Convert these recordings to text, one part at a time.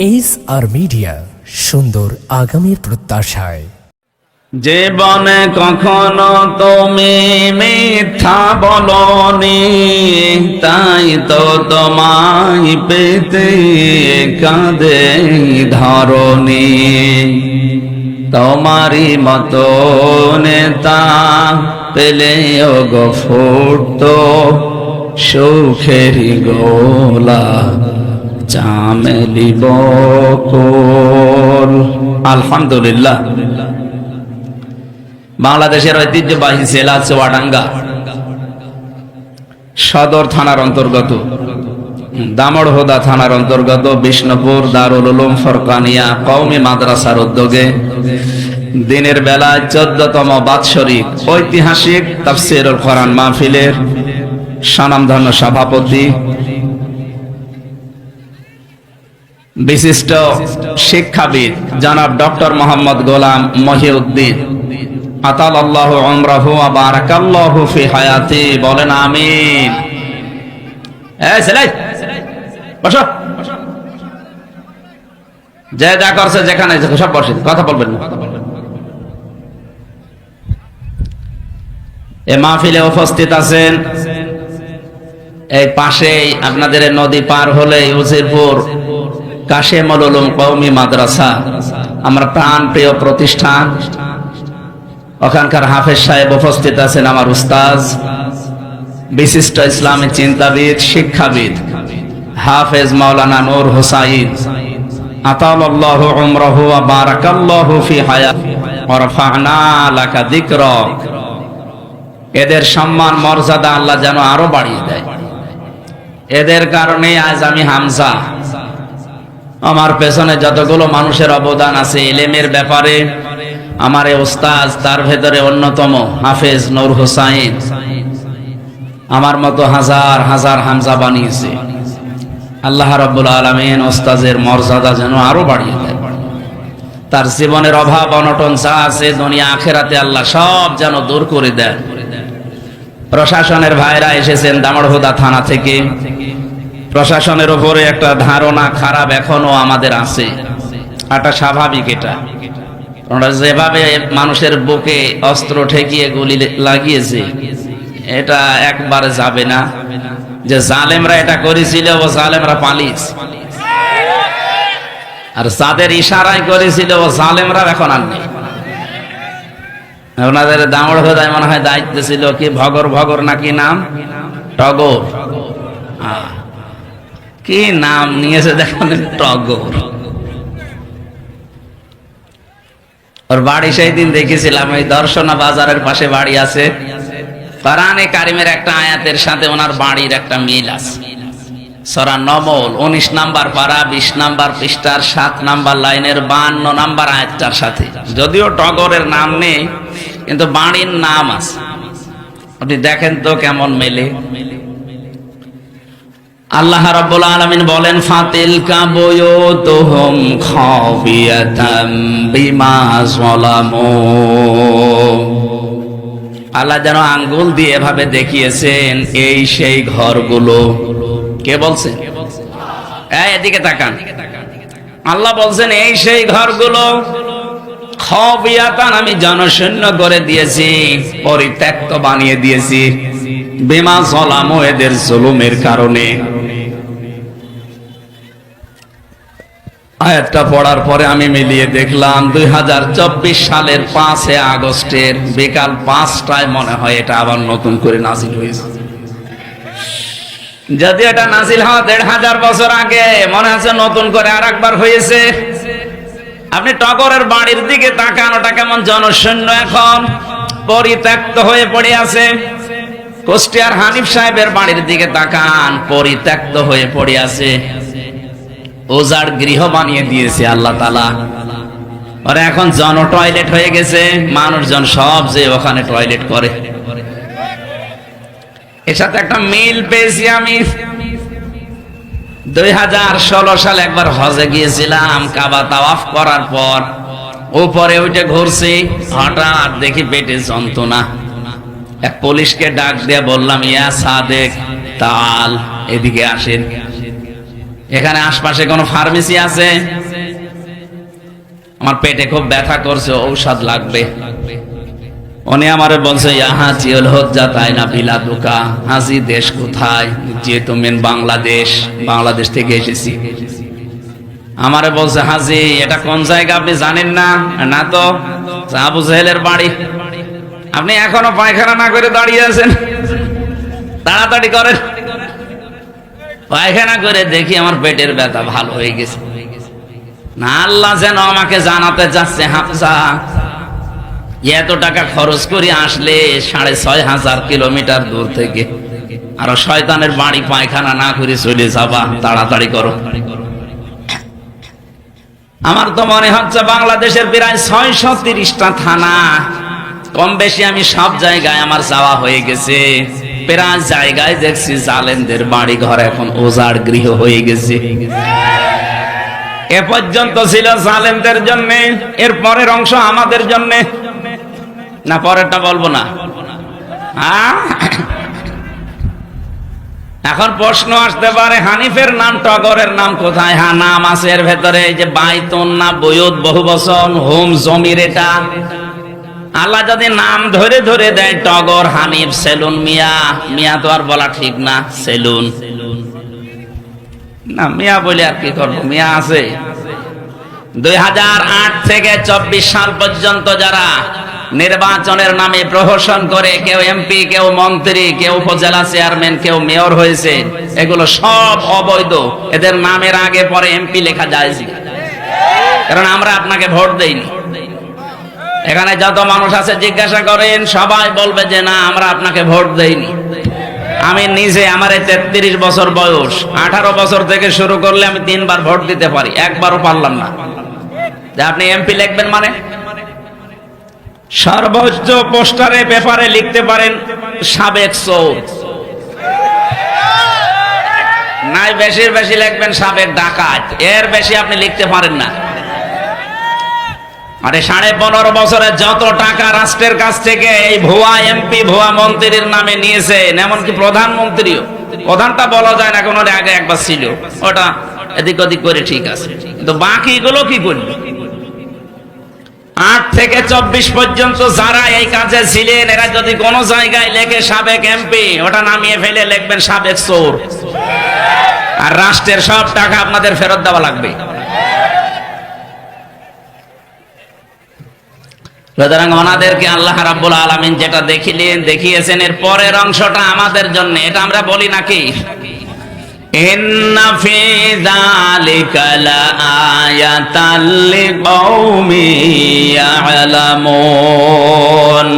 H R media, সুন্দর আগামীর প্রত্যাশায়। জীবনে কখনো তুমি মিথ্যা বলনি, তাই তো তোমায় পেতে কাঁদে ধরনি। তোমারই মতো নেতা পেলেও গো ফুটতো সুখেরই গোলা চামেলি বকুল। আলহামদুলিল্লাহ, বাংলাদেশের ঐতিহ্যবাহী জেলা চুয়াডাঙ্গা সদর থানার অন্তর্গত, দামড়হুদা থানার অন্তর্গত বিষ্ণুপুর দারুল উলুম ফরকানিয়া কওমি মাদ্রাসার উদ্যোগে দিনের বেলায় 14তম বাৎসরিক ঐতিহাসিক তাফসীরুল কোরআন মাহফিলের স্বনামধন্য সভাপতি, বিশিষ্ট শিক্ষাবিদ জনাব ডক্টর মোহাম্মদ গোলাম মহিউদ্দিন আতালাল্লাহু উমরাহু ওয়া বারাকাল্লাহু ফি হায়াতি, বলেন আমিন। এই ছেলে বসো, যে যা করছে যেখানে সব বসে, কথা বলবেন না। এই মাহফিলে উপস্থিত আছেন, এই পাশেই আপনাদের নদী পার হলে উজিরপুর কাশেমুল উলুম কওমি মাদ্রাসা, আমরা প্রাণ প্রিয় প্রতিষ্ঠান, ওখানকার হাফেজ সাহেব উপস্থিত আছেন, আমার উস্তাজ, বিশিষ্ট ইসলামী চিন্তাবিদ শিক্ষাবিদ হাফেজ মাওলানা নূর হোসাইন আতালাল্লাহু উমরাহু ওয়া বারাকাল্লাহু ফি হায়াতি ওয়া রাফা'না লাকা যিকরাক। এদের সম্মান মর্যাদা আল্লাহ যেন আরো বাড়িয়ে দেয়। এদের কারণে আজ আমি হামজা, আমার পেছনে যতগুলো মানুষের অবদান আছে ইলমের ব্যাপারে, আমার এই উস্তাজ তার ভেতরে অন্যতম হাফেজ নূর হোসাইন আমার মতো হাজার হাজার হামজা বানিয়েছে। আল্লাহ রাব্বুল আলামিন উস্তাজের মর্যাদা যেন আরো বাড়িয়ে দেয়। তার জীবনের অভাব অনটন যা আছে দুনিয়া আখেরাতে আল্লাহ সব যেন দূর করে দেন। প্রশাসনের ভাইরা এসেছেন দামড়হুদা থানা থেকে। প্রশাসনের উপরে একটা ধারণা খারাপ এখনো আমাদের আছে, এটা স্বাভাবিক। এটা যেভাবে মানুষের বুকে অস্ত্র ঠেকিয়ে গুলি লাগিয়েছে, এটা একবারে যাবে না। যে জালেমরা এটা করেছিল ও জালেমরা পালিয়েছে, আর যাদের ইশারায় করেছিল ও জালেমরা এখন আর নেই। ওনাদের দামড়হুদায় মনে হয় দায়িত্ব ছিল কি ভগর ভগর নাকি নাম, টগর, কি নাম নিয়েছে দেখুন, টগর। ওর বাড়ি সেই দিন দেখেছিলাম, ওই দর্শনা বাজারের পাশে বাড়ি আছে। কোরআনে কারিমের একটা আয়াতের সাথে ওনার বাড়ির একটা মিল আছে। সূরা নমল 19 নাম্বার পারা 20 নাম্বার পৃষ্ঠার 7 নাম্বার লাইনের 52 নাম্বার আয়াতটার সাথে, যদিও টগরের নাম নেই কিন্তু বাড়ির নাম আছে। আপনি দেখেন তো কেমন মেলে। আল্লাহ রাব্বুল আলামিন বলেন, ফাতিলকা বুয়ুতুহুম খাবিয়াতাম বিমা যালামু। আল্লাহ যেন আঙ্গুল দিয়ে এভাবে দেখিয়েছেন, এই সেই ঘরগুলো। কে বলছেন? এদিকে তাকান। আল্লাহ বলছেন এই সেই ঘরগুলো খাবিয়াতান, আমি জনশূন্য করে দিয়েছি, পরিত্যক্ত বানিয়ে দিয়েছি, বিমা যালামু, এদের জুলুমের কারণে। আয়াতটা পড়ার পরে আমি মিলিয়ে দেখলাম 2024 সালের 5 আগস্টের বিকাল 5টায় মনে হয় এটা আবার নতুন করে নাজিল হয়েছে। যদি এটা নাজিল হওয়া 1500 বছর আগে, মনে হচ্ছে নতুন করে আর একবার হয়েছে। আপনি টগরের বাড়ির দিকে তাকান, ওটা কেমন জনশূন্য, এখন পরিত্যক্ত হয়ে পড়ে আছে। কুষ্টিয়ার হানিফ সাহেবের বাড়ির দিকে তাকান, পরিত্যক্ত হয়ে পড়ে আছে, ওজার গৃহ বানিয়ে দিয়েছে আল্লাহ তাআলা। আর এখন জন টয়লেট হয়ে গেছে, মানুষজন সব যে ওখানে টয়লেট করে। এর সাথে একটা মিল পেয়েছি আমি। 2016 সালে একবার হজে গিয়েছিলাম, কাবা তাওয়াফ করার পর উপরে উঠে ঘুরছি, হঠাৎ দেখি পেটে যন্ত্রণা। এক পুলিশকে ডাক দিয়ে বললাম, ইয়া সাদেক তাল, এদিকে আসেন। এখানে আশপাশে কোনো ফার্মেসি আছে? আমার পেটে খুব ব্যথা করছে, ঔষধ লাগবে। উনি আমারে বলছে, ইহা জিওল হজ্জা তাই না বিলাদুকা, হাজি দেশ কোথায়? যে তুমি বাংলাদেশ, বাংলাদেশ থেকে এসেছি। আমারে বলছে, হাজি এটা কোন জায়গা আপনি জানেন না? না তো, আবু জাহেলের বাড়ি। আপনি এখনো পায়খানা না করে দাঁড়িয়ে আছেন, তাড়াতাড়ি করেন। পায়খানা করে দেখি আমার পেটের ব্যথা ভালো হয়ে গেছে। না, আল্লাহ যেন আমাকে জানাতে চাচ্ছে, হাফসা এত টাকা খরচ করে আসলে 6,500 কিলোমিটার দূর থেকে, আর শয়তানের বাড়ি পায়খানা না করে চলে যাবা, তাড়াতাড়ি করো। আমার তো মনে হচ্ছে বাংলাদেশের প্রায় 630টা থানা, কম বেশি আমি সব জায়গায় আমার যাওয়া হয়ে গেছে। প্রায় জায়গায় দেখছি জালেমদের বাড়ি ঘর এখন উজাড় গৃহ হয়ে গেছে। এ পর্যন্ত ছিল জালেমদের জন্য, এর পরের অংশ আমাদের জন্য। না, পরেরটা বলবো না। এখন প্রশ্ন আসতে পারে, হানিফের নাম টগরের নাম কোথায়? হ্যাঁ, নাম আছে এর ভেতরে, যে বাইতুন না বয়ুত, বহু বচন, হোম, জমির। এটা আল্লাহ যদি নাম ধরে ধরে দেয়, টগর, হানিফ, সেলুন, মিয়া। মিয়া তো আর বলা ঠিক না, সেলুন না, মিয়া বলে আর কি করবো? মিয়া আছে। 2008 থেকে 24 সাল পর্যন্ত যারা নির্বাচনের নামে প্রহসন করে, কেউ এমপি, কেউ মন্ত্রী, কেউ উপজেলা চেয়ারম্যান, কেউ মেয়র হয়েছে, এগুলো সব অবৈধ। এদের নামের আগে পরে এমপি লেখা যায়, কারণ আমরা আপনাকে ভোট দেইনি। এখানে যত মানুষ আছে জিজ্ঞাসা করেন, সবাই বলবে যে না, আমরা আপনাকে ভোট দেইনি। আমি নিজে, আমার 33 বছর বয়স, 18 বছর থেকে শুরু করলে আমি 3 বার ভোট দিতে পারি, একবারও পারলাম না। যে আপনি এমপি লিখবেন মানে? সর্বোচ্চ পোস্টারে, পেপারে লিখতে পারেন সাবেক চোর, নাই বেশির বেশি লিখবেন সাবেক ডাকাত, এর বেশি আপনি লিখতে পারেন না। আরে 15.5 বছরে যত টাকা রাষ্ট্রের কাছ থেকে এই ভুয়া এমপি, ভুয়া মন্ত্রীর নামে নিয়েছেন, এমনকি প্রধানমন্ত্রীও, প্রধানটা বলা যায় না, কোনো আগে একবার ছিল, ওটা এদিক ওদিক করে ঠিক আছে, কিন্তু বাকিগুলো কি করলো? 8 থেকে 24 পর্যন্ত যারা এই কাজে ছিলেন, এরা যদি কোনো জায়গায় লেখে সাবেক এমপি, ওটা নামিয়ে ফেলে লিখবেন সাবেক চোর, আর রাষ্ট্রের সব টাকা আপনাদের ফেরত দেওয়া লাগবে। সুতরাং ওনাদেরকে আল্লাহ রাব্বুল আলামিন যেটা দেখিয়েছেন, এর পরের অংশটা আমাদের জন্য। এটা আমরা বলি নাকি, ইন্না ফি যালিকা লাআয়াতাল লিকওমিন ইয়ালামুন।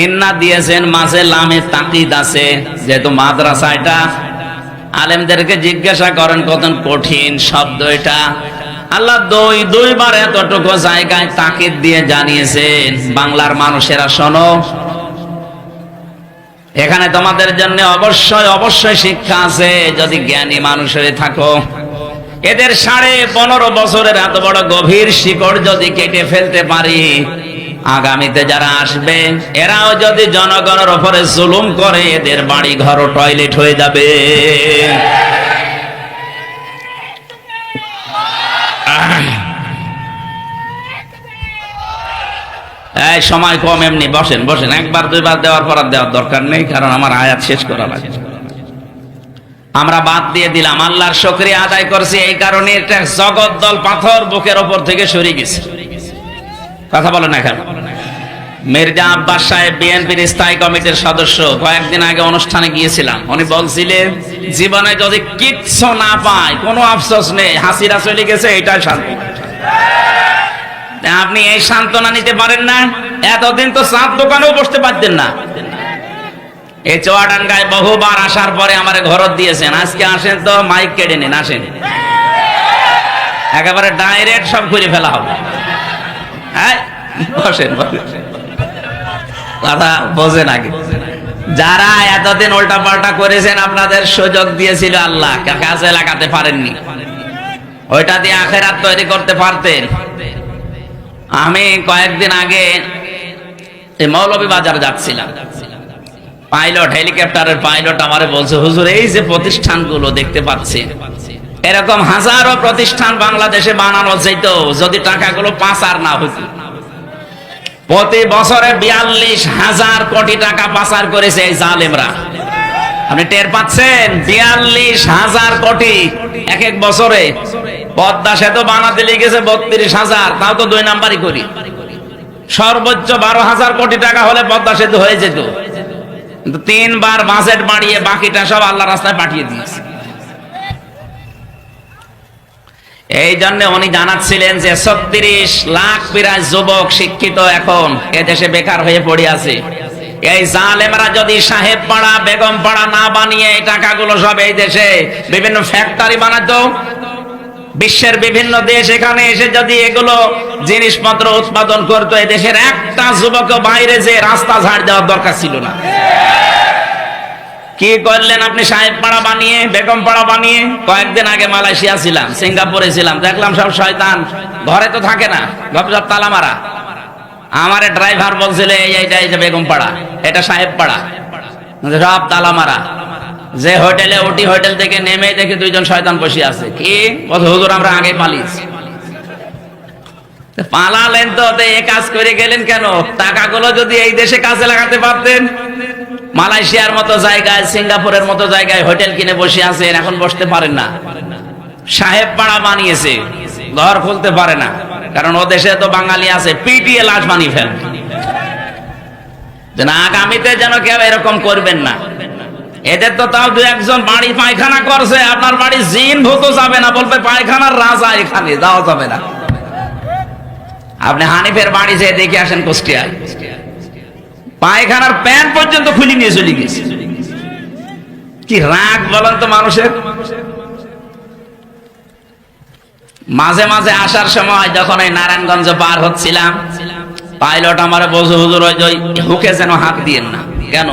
ইন্না দিয়েছেন মাঝে লামে তাকিদ আছে, যেহেতু মাদ্রাসা এটা। আলেমদেরকে জিজ্ঞাসা করেন, কত কঠিন শব্দ এটা। আল্লাহ দুইবার এতটুকু জায়গায় তাকিদ দিয়ে জানিয়েছেন, বাংলার মানুষেরা শোনো, এখানে তোমাদের জন্য অবশ্যই অবশ্যই শিক্ষা আছে, যদি জ্ঞানী মানুষ হয়ে থাকো। এদের 15.5 বছরের এত বড় গভীর শিকড় যদি কেটে ফেলতে পারি, আগামীতে যারা আসবে, এরাও যদি জনগণের উপরে জুলুম করে, এদের বাড়ি ঘর টয়লেট হয়ে যাবে। এই সময় কম, এমনি বসেন বসেন, একবার দুইবার দেওয়ার পর আর দেওয়ার দরকার নেই, কারণ আমার আয়াত শেষ করা লাগে। আমরা বাদ দিয়ে দিলাম, আল্লাহর শুকরিয়া আদায় করছি, এই কারণে এটা জগৎ দল পাথর বুকের ওপর থেকে সরে গেছে। কথা বলেন না কেন? মির্জা আব্বাস সাহেব বিএনপির স্থায়ী কমিটির সদস্য, কয়েকদিন আগে অনুষ্ঠানে গিয়েছিলাম, উনি বলছিলেন জীবনে যদি কিচ্ছু না পায় কোনো আফসোস নেই, হাসিরা চলে গেছে, এটাই শান্তি। আপনি এই সান্ত্বনা নিতে পারেন না? এতদিন তো চাঁদ দোকানেও বসতে পারতেন না। এই চুয়াডাঙ্গায় বহুবার আসার পরে আমার ঘর দিয়েছেন, আজকে আসেন তো মাইক কেটে নিন, আসেন, একেবারে ডাইরেক্ট সব করে ফেলা হবে। হ্যাঁ, বসেন কথা বোঝেন আগে। যারা এতদিন উল্টা পাল্টা করেছেন, আপনাদের সুযোগ দিয়েছিল আল্লাহ, কাজে লাগাতে পারেননি, ওইটা দিয়ে আখেরাত তৈরি করতে পারতেন। আমি কয়েকদিন আগে এই মৌলভীবাজার যাচ্ছিলাম, পাইলট, হেলিকপ্টারের পাইলট আমারে বলছে, হুজুর এই যে প্রতিষ্ঠানগুলো দেখতে পাচ্ছি, এরকম হাজারো প্রতিষ্ঠান বাংলাদেশে বানানো যেত যদি টাকাগুলো পাচার না হতো। প্রতি বছরে 42,000 কোটি টাকা পাচার করেছে এই জালেমরা। আপনি টের পাচ্ছেন? 42,000 কোটি এক এক বছরে। পদ্মা সেতু বানাতে লেগেছে 32,000, তাও তো 2 নাম্বারই করি। সর্বোচ্চ 12,000 কোটি টাকা হলে পদ্মা সেতু হয়ে যেত, কিন্তু 3 বার বাজেট বাড়িয়ে বাকিটা সব আল্লাহ রাস্তায় পাঠিয়ে দিয়েছে। এই জন্য উনি জানাচ্ছিলেন যে 36 লাখ প্রায় যুবক শিক্ষিত এখন এদেশে বেকার হয়ে পড়ে আছে। এই জালেমরা যদি সাহেব পাড়া বেগম পাড়া না বানিয়ে এই টাকাগুলো সব এই দেশে বিভিন্ন ফ্যাক্টরি বানাতো, বিশ্বের বিভিন্ন দেশ এখানে এসে যদি এগুলো জিনিসপত্র উৎপাদন করতো, এই দেশের একটা যুবক বাইরে যে রাস্তা ঝাড় দেওয়ার দরকার ছিল না। কি করলেন আপনি? সাহেব পাড়া বানিয়ে বেগম পাড়া বানিয়ে। কয়েকদিন আগে মালয়েশিয়া ছিলাম, সিঙ্গাপুরে ছিলাম, দেখলাম সব শয়তান ঘরে তো থাকে না, সব তালা মারা। আমার ড্রাইভার বলছিল এই যে বেগম পাড়া, এটা সাহেব পাড়া, সব তালা মারা। যে হোটেলে উঠি, হোটেল থেকে নেমে দেখি 2 জন শয়তান বসে আছে। কি হুজুর, আমরা আগে পালিয়েছি। পালালেন তো এ কাজ করে গেলেন কেন? টাকাগুলো যদি এই দেশে কাজে লাগাতে পারতেন। মালয়েশিয়ার মতো জায়গায়, সিঙ্গাপুরের মতো জায়গায় হোটেল কিনে বসে আছেন, এখন বসতে পারেন না। সাহেব পাড়া বানিয়েছে, ঘর খুলতে পারে না, কারণ ও দেশে তো বাঙালি আছে, পিটিয়ে লাশ বানিয়ে ফেলবে। যেন আগামীতে যেন কেউ এরকম করবেন না। এদের তো তাও 2-1 বাড়ি পায়খানা করছে, আপনার বাড়ি জিন ভূত যাবে না, বলবে পায়খানার রাজা এখানে, যাওয়া যাবে না। আপনি হানিফের বাড়ি যেয়ে দেখে আসেন কুষ্টিয়ায়, পায়খানার প্যান্ট পর্যন্ত খুলে নিয়ে চলে গেছে। কি রাগ বলেন তো মানুষের। মাঝে মাঝে আসার সময় যখন এই নারায়ণগঞ্জ পার হচ্ছিলাম, পাইলট আমার বলছে, হুজুর ওই হুকে যেন হাত দিয়েন না। কেন?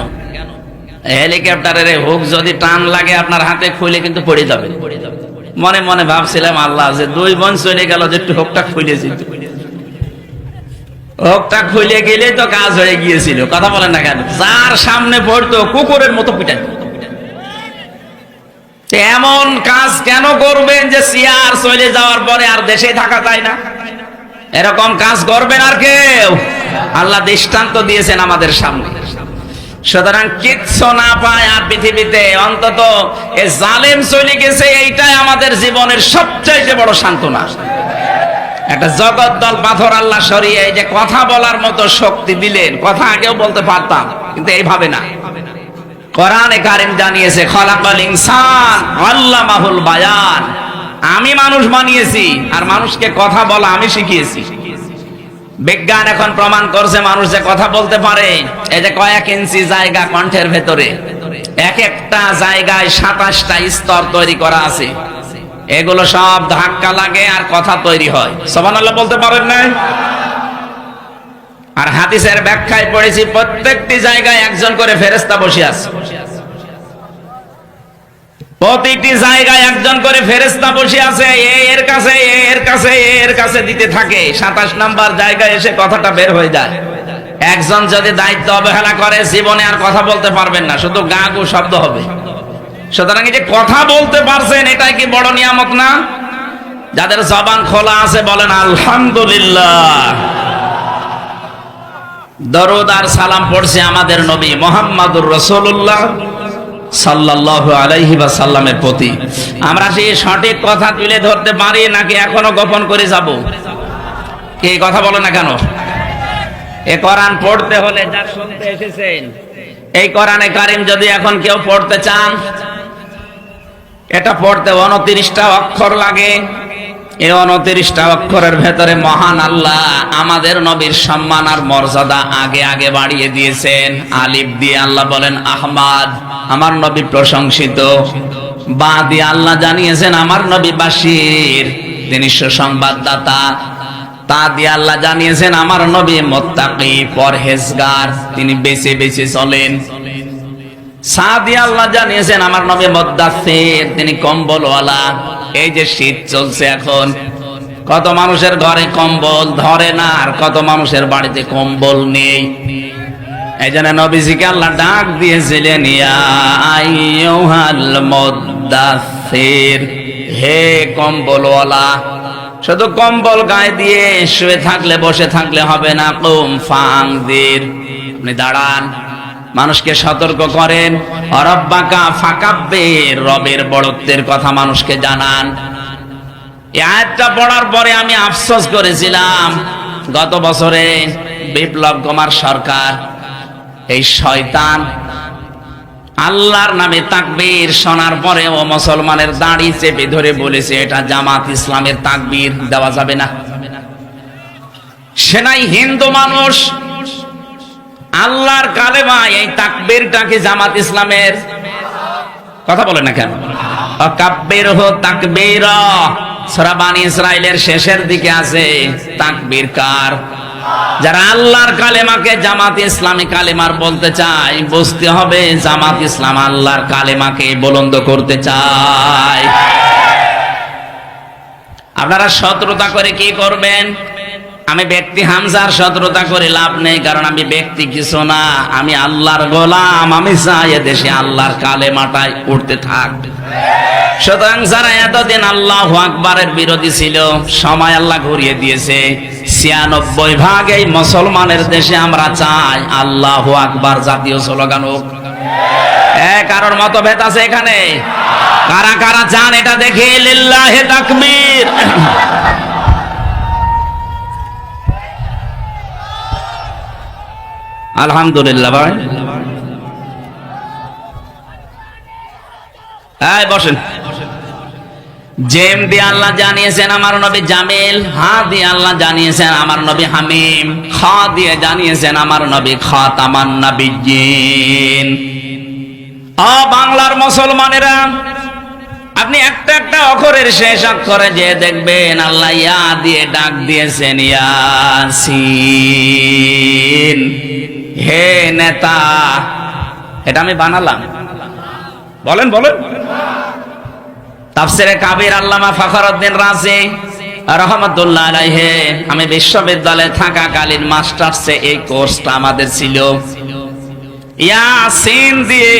হেলিকপ্টারের হুক যদি টান লাগে আপনার হাতে, খুলে কিন্তু পড়ে যাবে। মনে মনে ভাবছিলাম, আল্লাহ, যে 2 বোন চলে গেল, যে একটু হুকটা খুলে যেত। হুকটা খুলে গেলে তো কাজ হয়ে গিয়েছিল। কথা বলেন না কেন? যার সামনে পড়তো কুকুরের মতো পিটাই। এমন কাজ কেন করবেন যে সিয়ার চলে যাওয়ার পরে আর দেশে থাকা যায় না? এরকম কাজ করবেন আর কেউ? আল্লাহ দৃষ্টান্ত দিয়েছেন আমাদের সামনে। সুতরাং কিচ্ছু না পায় আর পৃথিবীতে, অন্তত এ জালেম চলে গেছে, এইটাই আমাদের জীবনের সবচাইতে বড় সান্ত্বনা। একটা জগদ্দল পাথর আল্লাহ সরিয়ে এই যে কথা বলার মতো শক্তি দিলেন। কথা আগেও বলতে পারতাম, কিন্তু এইভাবে না। কোরআনে কারীম জানিয়েছে, খলাকাল ইনসান আল্লামাহুল বায়ান। আমি মানুষ বানিয়েছি, আর মানুষকে কথা বলা আমি শিখিয়েছি। বিজ্ঞান এখন প্রমাণ করছে মানুষ যে কথা বলতে পারে। এই যে কয়েক ইঞ্চি জায়গা কণ্ঠের ভেতরে, এক একটা জায়গায় 27টা স্তর তৈরি করা আছে। এগুলো সব ধাক্কা লাগে আর কথা তৈরি হয়। সুবহানাল্লাহ বলতে পারেন না? আর হাদিসের ব্যাখ্যায় পড়েছি, প্রত্যেকটি জায়গায় একজন করে ফেরেশতা বসে আছে। প্রতিটি জায়গায় একজন করে ফেরেশতা বসে আছে, এর কাছে এর কাছে এর কাছে দিতে থাকে। 27 নাম্বার জায়গায় এসে কথাটা বের হয়ে যায়। একজন যদি দায়িত্ব অবহেলা করে, জীবনে আর কথা বলতে পারবেন না, শুধু গা গু শব্দ হবে। সুতরাং এই যে কথা বলতে পারছেন, এটাই কি বড় নিয়ামত না? যাদের জবান খোলা আছে বলেন আলহামদুলিল্লাহ। দরুদ আর সালাম পড়ছে আমাদের নবী মুহাম্মদুর রাসূলুল্লাহ সাল্লাল্লাহু আলাইহি ওয়াসাল্লামের প্রতি। আমরা সেই সঠিক কথা তুলে ধরতে পারি নাকি এখনো গোপন করে যাব? কি কথা বলে না কেন? এই কোরআন পড়তে হলে, যা শুনতে এসেছেন, এই কোরআনে কারীম যদি এখন কেউ পড়তে চান, এটা পড়তে 29টা অক্ষর লাগে। এই 29টা অক্ষরের ভেতরে মহান আল্লাহ আমাদের নবীর সম্মান আর মর্যাদা আগে আগে বাড়িয়ে দিয়েছেন। আলিফ দিয়ে আল্লাহ বলেন আহমদ, আমার নবী প্রশংসিত। বা দিয়ে আল্লাহ জানিয়েছেন আমার নবী বাশির, তিনি সুসংবাদদাতা। তা দিয়ে আল্লাহ জানিয়েছেন আমার নবী মুত্তাকি, পরহেজগার, তিনি বেঁচে বেঁচে চলেন। সা দিয়ে আল্লাহ জানিয়েছেন আমার নবী মুদ্দাসসির, তিনি কম্বলওয়ালা। এই যে শীত চলছে এখন, কত মানুষের ঘরে কম্বল ধরে না, আর কত মানুষের বাড়িতে কম্বল নেই। এই জন্য নবীজিকে আল্লাহ ডাক দিয়েছিলেন, ইয়া আইয়ুহাল মুদ্দাসসির, হে কম্বলওয়ালা, শুধু কম্বল গায়ে দিয়ে শুয়ে থাকলে বসে থাকলে হবে না, কুম ফাংদির, আপনি দাঁড়ান, মানুষকে সতর্ক করেন, রব্বাকা ফাকাব্বির, রবের বড়ত্বের কথা মানুষকে জানান। এই আয়াতটা পড়ার পরে আমি আফসোস করেছিলাম, গত বছরে বিপ্লব কুমার সরকার, এই শয়তান আল্লাহর নামে তাকবীর শোনার পরে ও মুসলমানের দাড়ি চেপে ধরে বলেছে এটা জামাত ইসলামের তাকবীর, দেওয়া যাবে না। সে নাই হিন্দু মানুষ, আল্লাহর কালেমা, এই তাকবীরটাকে জামাত ইসলামের, কথা বলে না কেন? কাব্বির হো তাকবীর, সূরা বানী ইসরাইলের শেষের দিকে আছে তাকবীর কার? যারা আল্লাহর কালেমাকে জামাত ইসলামী কালেমার বলতে চায়, বুঝতে হবে জামাত ইসলাম আল্লাহর কালেমাকে বুলন্দ করতে চায়। আপনারা শত্রুতা করে কি করবেন? আমি ব্যক্তি হামজার শত্রুতা করে লাভ নেই, কারণ আমি ব্যক্তি কিছু না, আমি আল্লাহর গোলাম। আমি চাই দেশে আল্লাহর কালেমাটাই উঠতে থাকবে। সুতরাং যারা এতদিন আল্লাহু আকবারের বিরোধী ছিল, সময় আল্লাহ ঘুরিয়ে দিয়েছে। ৯৬% এই মুসলমানের দেশে আমরা চাই আল্লাহু আকবার জাতীয় স্লোগান হোক। কারোর মতভেদ আছে এখানে? কারা কারা চান এটা দেখে লিল্লাহি তাকবীর। আলহামদুলিল্লাহ। ভাই বসেন। জেম দিয়ে আল্লাহ জানিয়েছেন আমার নবী জামিল, হা দিয়ে আল্লাহ জানিয়েছেন আমার নবী হামিম, খা দিয়ে জানিয়েছেন আমার নবী খাতামান নবিয়্যিন। বাংলার মুসলমানেরা, আপনি একটা একটা অক্ষরের শেষ অক্ষরে যে দেখবেন আল্লাহ ইয়া দিয়ে ডাক দিয়েছেন, ইয়াসিন। হে নেতা, এটা আমি বানালাম, বলেন বলেন। তাফসিরে কাবির আল্লামা ফখরউদ্দিন রাজি রাহমাতুল্লাহ আলাইহি, আমি বিশ্ববিদ্যালয়ে থাকাকালীন মাস্টার্সে এই কোর্সটা আমাদের ছিল। ইয়াসিন দিয়ে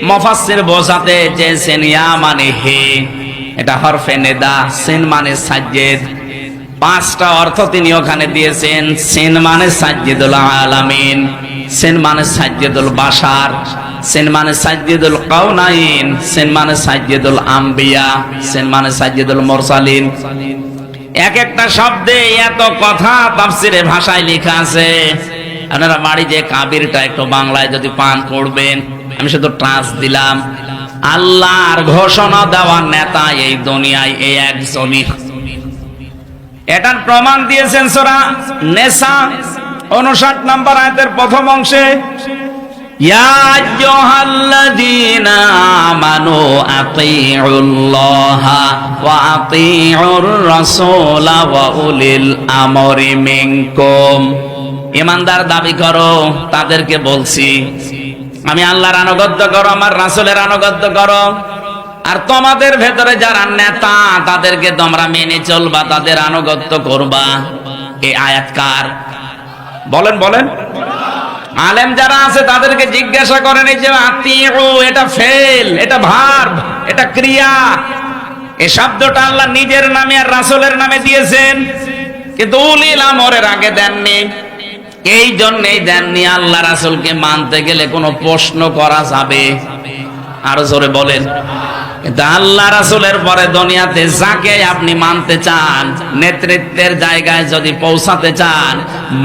মুফাসসির বোঝাতে চেয়েছেন ইয়া মানে হে, এটা হরফে নেদা, সিন মানে সাজ্জেদ। 5টা অর্থ তিনি ওখানে দিয়েছেন। সিন মানে সাজ্জেদুল আলামিন, সিন মানে সাজ্জেদুল বাশার, সিন মানে সাজ্জেদুল কাউনাইন, সিন মানে সাজ্জেদুল আম্বিয়া, সিন মানে সাজ্জেদুল মুরসালিন। এক একটা শব্দে এত কথা তাফসিরে ভাষায় লেখা আছে। আপনারা বাড়ি যে কাবিরটা একটু বাংলায় যদি পান করবেন, আমি শুধু ট্রান্স দিলাম। আল্লাহর ঘোষণা দেওয়ার নেতা এই দুনিয়ায় এই একজনই। এটার প্রমাণ দিয়েছেন সূরা নেসা 59 নম্বর আয়াতের প্রথম অংশে, ইয়া আইয়ুহাল্লাযীনা আমানু আতিউল্লাহা ওয়া আতিউর রাসূলা ওয়া উলিল আমরি মিনকুম। ঈমানদার দাবি করো, তাদেরকে বলছি আমি আল্লাহর আনুগত্য করো, আমার রাসূলের আনুগত্য করো। আর তোমাদের ভেতরে যারা নেতা, তাদেরকে তোমরা মেনে চলবা, তাদের আনুগত্য করবা। এই আয়াত কার? বলেন বলেন। আলেম যারা আছে তাদেরকে জিজ্ঞাসা করেন, এই যে আতিউ, এটা ফেল, এটা ভার্ব, এটা ক্রিয়া। এই শব্দটা আল্লাহ নিজের নামে আর রাসূলের নামে দিয়েছেন, কিন্তু উলিল আমরের আগে দেননি। এই জন্যই দেননি। আল্লাহ রাসূলকে মানতে গেলে কোনো প্রশ্ন করা যাবে? আরো জোরে বলেন। কিন্তু আল্লাহ রাসূলের পরে দুনিয়াতে যাকে আপনি মানতে চান, নেতৃত্বের জায়গায় যদি পৌঁছাতে চান,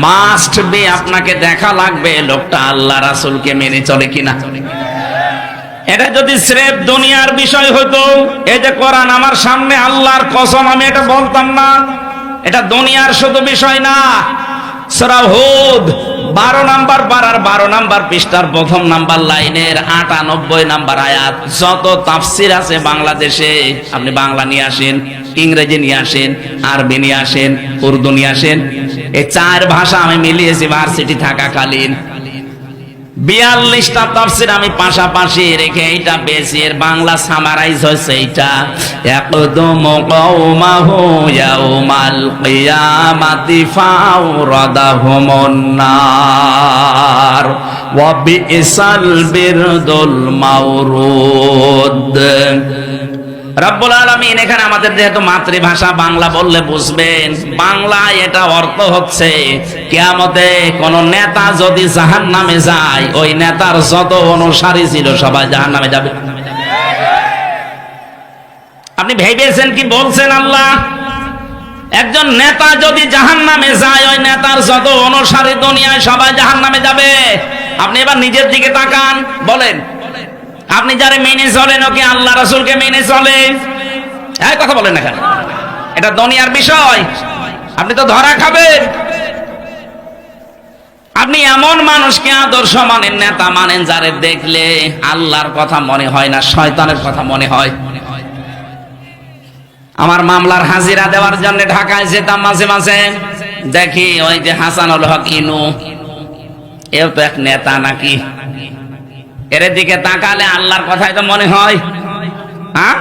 মাস্ট বি আপনাকে দেখা লাগবে লোকটা আল্লাহ রাসূলকে মেনে চলে কিনা। এটা যদি স্রেফ দুনিয়ার বিষয় হতো, এই যে কোরআন আমার সামনে, আল্লাহর কসম আমি এটা বলতাম না। এটা দুনিয়ার শুধু বিষয় না। সূরা হুদ 12 নম্বর পারার 12 নম্বর পৃষ্ঠার প্রথম নাম্বার লাইনের 98 নম্বর আয়াত। যত তাফসির আছে বাংলাদেশে, আপনি বাংলা নিয়ে আসেন, ইংরেজি নিয়ে আসেন, আরবি নিয়ে আসেন, উর্দু নিয়ে আসেন, এই 4 ভাষা আমি মিলিয়েছি ভার্সিটি থাকাকালীন। 42টা তাফসির আমি পাশাপাশি রেখে এইটা বেশি, এর বাংলা সামারাইজ হয়েছে এইটা, ইয়াকদুমু কওমাহু ইয়াউমাল কিয়ামাতি ফাওরাদাহুমুন নার ওয়া বিইসাল বিরদুল মাওরুদ। রব্বুল আলামিন এখানে আমাদের যেহেতু মাতৃভাষা বাংলা বললে বুঝবেন, বাংলায় এটা অর্থ হচ্ছে কিয়ামতে কোন নেতা যদি জাহান্নামে যায়, ওই নেতার যত অনুসারী ছিল সবাই জাহান্নামে যাবে। আপনি ভেবেছেন কি বলছেন আল্লাহ? একজন নেতা যদি জাহান্নামে যায়, ওই নেতার যত অনুসারী দুনিয়ায় সবাই জাহান্নামে যাবে। আপনি এবার নিজের দিকে তাকান, বলেন আপনি যারে মেনে চলেন ওকে আল্লাহ রাসূলকে মেনে চলে? এই কথা বলেন না কেন? এটা দুনিয়ার বিষয়, আপনি তো ধরা খাবেন। আপনি এমন মানুষকে আদর্শ মানেন, নেতা মানেন, যারে দেখলে আল্লাহর কথা মনে হয় না, শয়তানের কথা মনে হয়। আমার মামলার হাজিরা দেওয়ার জন্য ঢাকায় যেতাম, মাঝে মাঝে দেখি ওই যে হাসানুল হক ইনু, এও তো এক নেতা নাকি। এর দিকে তাকালে আল্লাহর কথাই তো মনে হয়। হ্যাঁ,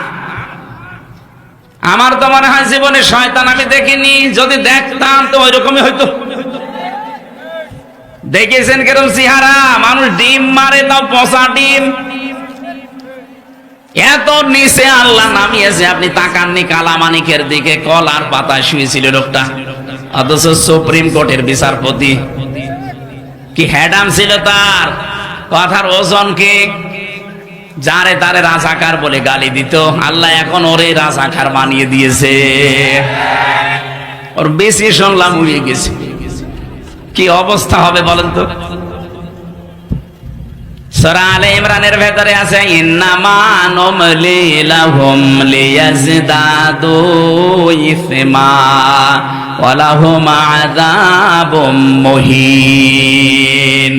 আমার তো মনে হয় জীবনে শয়তান আমি দেখিনি, যদি দেখতাম তো ওই রকমই হইতো। দেখেছেন কেরম চেহারা, মানুষ ডিম মারে, তাও পচা ডিম। এত নিচে আল্লাহ নামিয়েছে, আপনি তাকাননি কালামানিকের দিকে, কলার পাতায় শুয়েছিল লোকটা, অথচ সুপ্রিম কোর্টের বিচারপতি। কি হ্যাডাম ছিল তার, কথার ওজন কি। যারে তারে রাজাকার বলে গালি দিত, আল্লাহ এখন ওরে রাজাকার বানিয়ে দিয়েছে। ওর বেশি শুনলাম উড়িয়ে গেছে। কি অবস্থা হবে বলেন তো? সূরা আলে ইমরানের ভেতরে আছে ইন্নামা নুমলি লাহুম লিয়াজদাদু ইসমা ওয়া লাহুম আযাবুম মুহিন।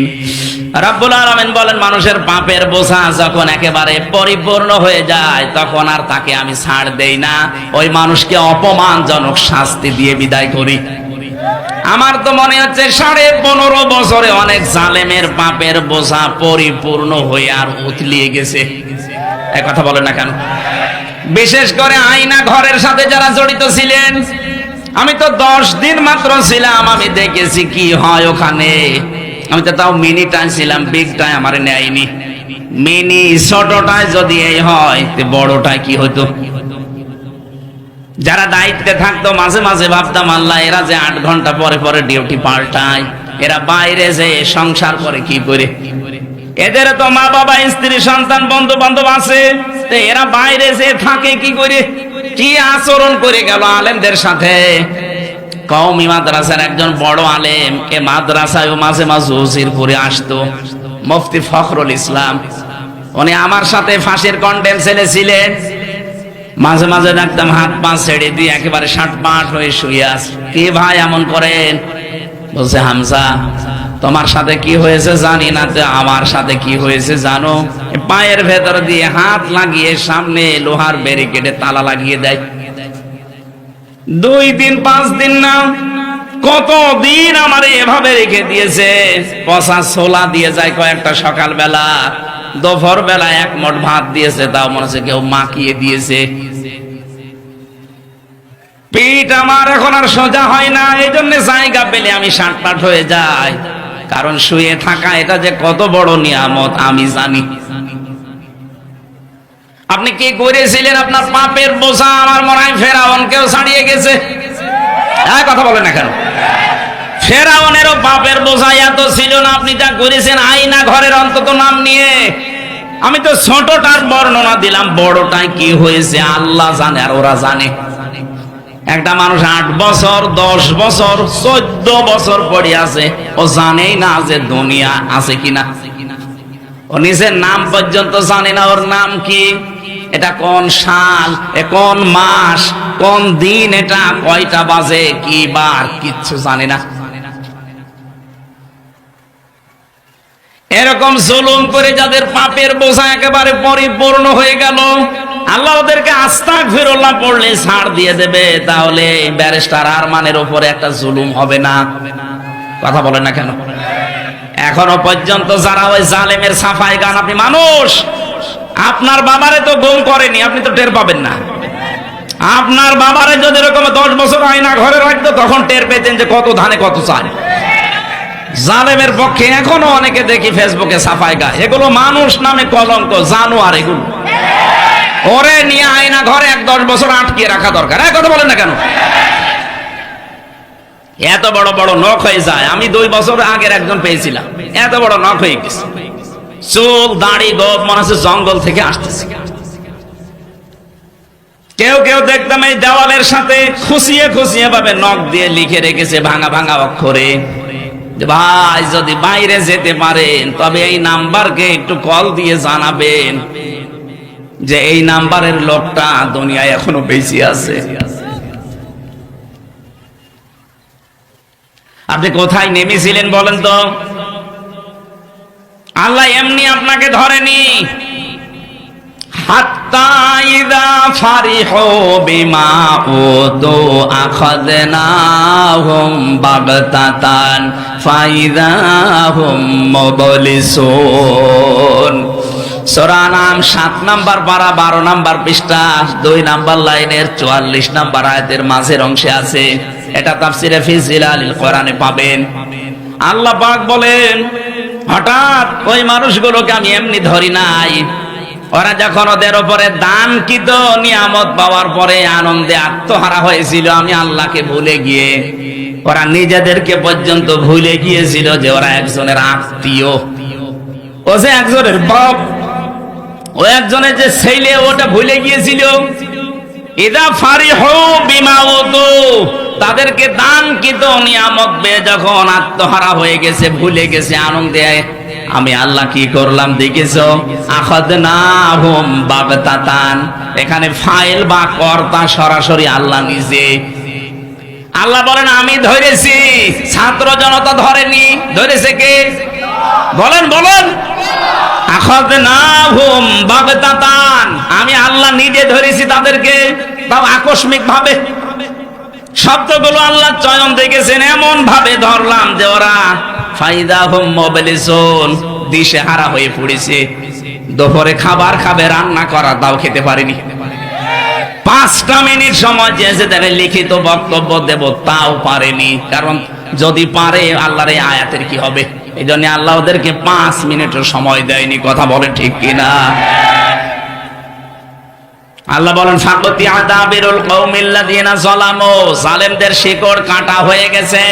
রব্বুল আলামিন বলেন, মানুষের পাপের বোঝা যখন একেবারে পরিপূর্ণ হয়ে যায়, তখন আর তাকে আমি ছাড় দেই না, ওই মানুষকে অপমানজনক শাস্তি দিয়ে বিদায় করি। আমার তো মনে হচ্ছে 15.5 বছরে অনেক জালেমের পাপের বোঝা পরিপূর্ণ হয়ে আর উতলিয়ে গেছে। এক কথা বলেন না কেন? বিশেষ করে আয়না ঘরের সাথে যারা জড়িত ছিলেন, আমি তো 10 দিন মাত্র ছিলাম, আমি দেখেছি কি হয় ওখানে। আমি তো তাও মিনিটাই ছিলাম, বিগটাই আমার নেয়নি। মিনি ছোটটায় যদি এই হয়, বড়টায় কি হতো? যারা দায়িত্বে থাকতো মাঝে মাঝে ভাবতাম, আল্লাহ এরা যে 8 ঘন্টা পরে পরে ডিউটি পাল্টায়, এরা বাইরে যে সংসার করে কি করে? এদের তো মা বাবা, স্ত্রী, সন্তান, বন্ধু বান্ধব আছে, এরা বাইরে যে থাকে কি করে? কি আচরণ করে গেল আলেমদের সাথে। কওমি মাদ্রাসার একজন বড় আলেম, এ মাদ্রাসায় মাঝে মাঝে উজিরপুরে আসতো, মুফতি ফখরুল ইসলাম। উনি আমার সাথে ফাঁসির কন্ডেম ছেলে ছিলেন। মাঝে মাঝে দেখতাম হাত পা ছেড়ে দিয়ে একেবারে 60 হয়ে শুয়ে আছে। কি ভাই এমন করেন? বলছে, হামজা তোমার সাথে কি হয়েছে জানি না, তো আমার সাথে কি হয়েছে জানো? পায়ের ভেতর দিয়ে হাত লাগিয়ে সামনে লোহার ব্যারিকেডে তালা লাগিয়ে দেয়। 2 দিন 5 দিন না, কতদিন আমার এভাবে রেখে দিয়েছে। পচা ছোলা দিয়ে যায় কয়েকটা, সকালবেলা, দুপুর বেলা 1 মুঠ ভাত দিয়েছে, তাও মনে হচ্ছে কেউ মাখিয়ে দিয়েছে। পিঠ আমার এখন আর সোজা হয় না, এই জন্য জায়গা পেলে আমি শাটপাট হয়ে যাই। কারণ শুয়ে থাকা এটা যে কত বড় নিয়ামত আমি জানি। আপনি কি করেছিলেন? আপনার পাপের বোঝা আমার মনে হয় ফেরাউনকেও ছাড়িয়ে গেছে। কথা বলেন না কেন? ফেরাউনেরও পাপের বোঝা এত ছিল না, আপনি যা করেছেন। আয়না ঘরের অন্তত নাম নিয়ে আমি তো ছোটটার বর্ণনা দিলাম, বড়টাই কি হয়েছে আল্লাহ জানে আর ওরা জানে। একটা মানুষ 8 বছর 10 বছর 14 বছর পড়ে আছে, ও জানেই না যে দুনিয়া আছে কিনা। ও নিজের নাম পর্যন্ত জানে না, ওর নাম কি, এটা কোন সাল, কোন মাস, কোন দিন, এটা কয়টা বাজে, কি বার, কিচ্ছু জানে না। এরকম জুলুম করে যাদের পাপের বোঝা একেবারে পরিপূর্ণ হয়ে গেল, আল্লাহ ওদেরকে আস্তাগফিরুল্লাহ পড়লে ছাড় দিয়ে দেবে। তাহলে ব্যারিস্টার আরমানের উপরে একটা জুলুম হবে না? কথা বলেন না কেন? এখনো পর্যন্ত যারা ওই জালেমের সাফাই গান, আপনি মানুষ, আপনার বাবারে তো গুম করেনি, আপনি তো টের পাবেন না। আপনার বাবারে যদি এরকম 10 বছর আয়না ঘরে রাখতো, তখন টের পেতেন যে কত ধানে কত চাল। জালেমের পক্ষে এখনো অনেকে দেখি ফেসবুকে সাফাই গায়, এগুলো মানুষ নামে কলঙ্ক, জানোয়ার এগুলো। ওরে নিয়ে আয়না ঘরে 10 বছর আটকে রাখা দরকার। কথা বলেন না কেন? এত বড় বড় নখ হয়ে যায়। আমি 2 বছর আগের একজন পেয়েছিলাম, এত বড় নখ হয়ে গেছে, চুল দাড়ি গোপ মনে হচ্ছে জঙ্গল থেকে আসতেছে। কেউ কেউ দেখতাম এই দেওয়ালের সাথে খুশিয়ে খুশিয়ে ভাবে নখ দিয়ে লিখে রেখেছে ভাঙা ভাঙা অক্ষরে, ভাই যদি বাইরে যেতে পারেন তবে এই নাম্বারকে একটু কল দিয়ে জানাবেন যে এই নাম্বারের লোকটা দুনিয়ায় এখনো বেঁচে আছে। আপনি কোথায় নেমেছিলেন বলেন তো? আল্লাহ এমনি আপনাকে ধরেনি। হাত্তা ইযা ফারিহু বিমা উতু আখাযনাহুম বাগতাতান ফাইযা হুম মুবলিসুন। সূরা নাম 7 নাম্বার পারা 12 নাম্বার পৃষ্ঠা 2 নাম্বার লাইনের 44 নাম্বার আয়াতের মাঝের অংশে আছে। এটা তাফসিরে ফি জিলালিল কোরআনে পাবেন। আল্লাহ পাক বলেন, হঠাৎ ওই মানুষগুলোকে আমি এমনি ধরি নাই। ওরা যখন ওদের উপরে দানকৃত নিয়ামত পাওয়ার পরে আনন্দে আত্মহারা হয়েছিল, আমি আল্লাহকে ভুলে গিয়ে ওরা নিজেদেরকে পর্যন্ত ভুলে গিয়েছিল যে ওরা একজনের আত্মীয়, ও যে একজনের বাপ, ও একজনের যে ছেলে, ওটা ভুলে গিয়েছিল। ইদা ফারিহু বিমা উতু, তাদেরকে দানকৃত নিয়ামত পেয়ে যখন আত্মহারা হয়ে গেছে, ভুলে গেছে আনন্দে, আমি আল্লাহ কি করলাম দেখেছো? আখাযনাহুম বাগতাতান। এখানে ফাইল বা কর্তা সরাসরি আল্লাহ নিজে। আল্লাহ বলেন আমি ধরেছি, ছাত্র জনতা ধরেনি। ধরেছে কে? বলেন বলেন। আখাযনাহুম বাগতাতান, আমি আল্লাহ নিজে ধরেছি তাদেরকে, তাও আকস্মিক ভাবে। শব্দগুলো আল্লাহ চয়ন দেখেছেন, এমন ভাবে ধরলাম যে ওরা ফাইদা হুম মুবলিসুন, দিশেহারা হয়ে পড়েছে। দুপুরে খাবার খাবে, রান্না করা তাও খেতে পারেনি। 5টা মিনিট সময় চেয়েছে তাহলে লিখিত বক্তব্য দেব, তাও পারেনি। কারণ যদি পারে আল্লাহর এই আয়াতের কি হবে? এই জন্য আল্লাহ ওদেরকে 5 মিনিটের সময় দেয়নি। কথা বলে ঠিক কিনা? আল্লাহ বলেন ফাকতি আদাবিরুল কওমিল্লাযিনা যালামু, জালেমদের শিকড় কাটা হয়ে গেছে।